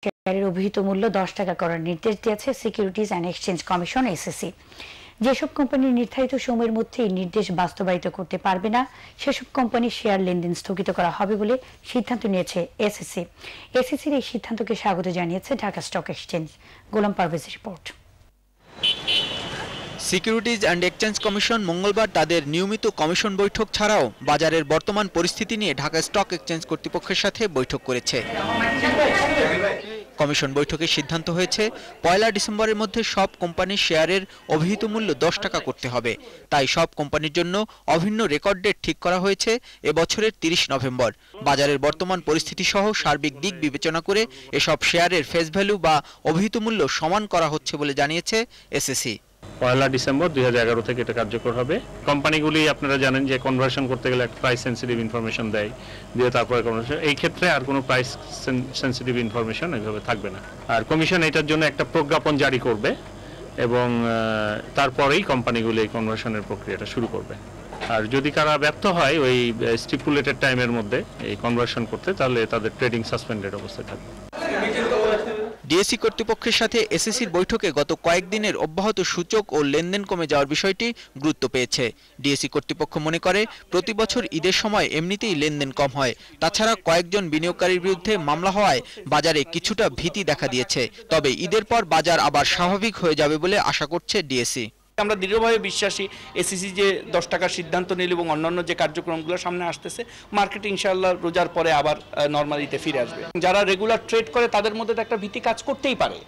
শেয়ারের অভিহিত মূল্য 10 টাকা করার নির্দেশ দিয়েছে securities and exchange commission SSC. যেসব কোম্পানি নির্ধারিত সময়ের মধ্যে এই নির্দেশ বাস্তবায়িত করতে পারবে না সেসব কোম্পানির শেয়ার লেনদেন স্থগিত করা হবে বলে সিদ্ধান্ত নিয়েছে এসএসসি। এসএসসির এই সিদ্ধান্তকে স্বাগত জানিয়েছে ঢাকা স্টক এক্সচেঞ্জ। গোলাম পারভেজের রিপোর্ট। সিকিউরিটিজ অ্যান্ড এক্সচেঞ্জ কমিশন মঙ্গলবার তাদের নিয়মিত কমিশন বৈঠক ছাড়াও বাজারের বর্তমান পরিস্থিতি নিয়ে ঢাকা স্টক এক্সচেঞ্জ কর্তৃপক্ষের সাথে বৈঠক করেছে। কমিশন বৈঠকে সিদ্ধান্ত হয়েছে 1 ডিসেম্বরের মধ্যে সব কোম্পানির শেয়ারের অভিহিত মূল্য 10 টাকা করতে হবে। তাই সব কোম্পানির জন্য অভিন্ন রেকর্ড ডেট ঠিক করা হয়েছে এবছরের 30 নভেম্বর। বাজারের বর্তমান পরিস্থিতি সহ সার্বিক দিক বিবেচনা করে এসব শেয়ারের ফেস ভ্যালু বা অভিহিত মূল্য সমান করা হচ্ছে বলে জানিয়েছে এসএসসি। 1 ডিসেম্বর 2011 থেকে এটা কার্যকর হবে। কোম্পানিগুলি আপনারা জানেন যে কনভার্সন করতে গেলে একটা প্রাইস সেন্সিটিভ ইনফরমেশন দেয়, দিয়ে তারপরে কনভার্সন। এই ক্ষেত্রে আর কোনো প্রাইস সেন্সিটিভ ইনফরমেশন এইভাবে থাকবে না। আর কমিশন এটার জন্য একটা প্রজ্ঞাপন জারি করবে এবং তারপরেই কোম্পানিগুলি এই কনভার্সনের প্রক্রিয়াটা শুরু করবে। আর যদি কারা ব্যর্থ হয় ওই স্টিপুলেটেড টাইমের মধ্যে এই কনভার্সন করতে, তাহলে তাদের ট্রেডিং সাসপেন্ডেড অবস্থায় থাকবে। ডিএসসি কর্তৃপক্ষের সাথে এসএসসির বৈঠকে গত কয়েকদিনের অব্যাহত সূচক ও লেনদেন কমে যাওয়ার বিষয়টি গুরুত্ব পেয়েছে। ডিএসসি কর্তৃপক্ষ মনে করে প্রতি বছর ঈদের সময় এমনিতেই লেনদেন কম হয়। তাছাড়া কয়েকজন বিনিয়োগকারীর বিরুদ্ধে মামলা হওয়ায় বাজারে কিছুটা ভীতি দেখা দিয়েছে। তবে ঈদের পর বাজার আবার স্বাভাবিক হয়ে যাবে বলে আশা করছে ডিএসসি। আমরা দৃঢ়ভাবে বিশ্বাসী এসএসসি যে 10 টাকার সিদ্ধান্ত নিল এবং অন্যান্য যে কার্যক্রমগুলো সামনে আসতেছে, মার্কেট ইনশাআল্লাহ রোজার পরে আবার নরমালিতে ফিরে আসবে। যারা রেগুলার ট্রেড করে তাদের মধ্যে একটা ভীতি কাজ করতেই পারে।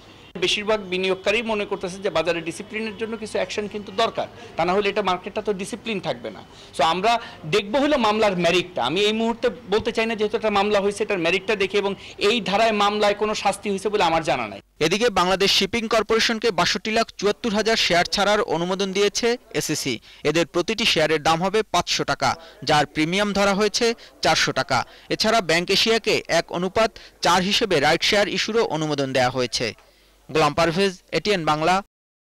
বেশিরভাগ বিনিয়োগকারী মনে করতেছে যে বাজারে ডিসিপ্লিনের জন্য কিছু অ্যাকশন কিন্তু দরকার, তা না হলে এটা মার্কেটটা তো ডিসিপ্লিন থাকবে না। সো আমরা দেখবো হলো মামলার মেরিটটা। আমি এই মুহূর্তে বলতে চাই না যেহেতু একটা মামলা হয়েছে এটার মেরিটটা দেখে, এবং এই ধারায় মামলায় কোনো শাস্তি হয়েছে বলে আমার জানা নাই। এদিকে বাংলাদেশ শিপিং কর্পোরেশনকে 62,74,000 শেয়ার ছাড়ার অনুমোদন দিয়েছে এসএসসি। এদের প্রতিটি শেয়ারের দাম হবে 500 টাকা, যার প্রিমিয়াম ধরা হয়েছে 400 টাকা। এছাড়া ব্যাংক এশিয়াকে 1:4 হিসেবে রাইট শেয়ার ইস্যুরও অনুমোদন দেওয়া হয়েছে। গোলাম পারভেজ, এটিএন বাংলা।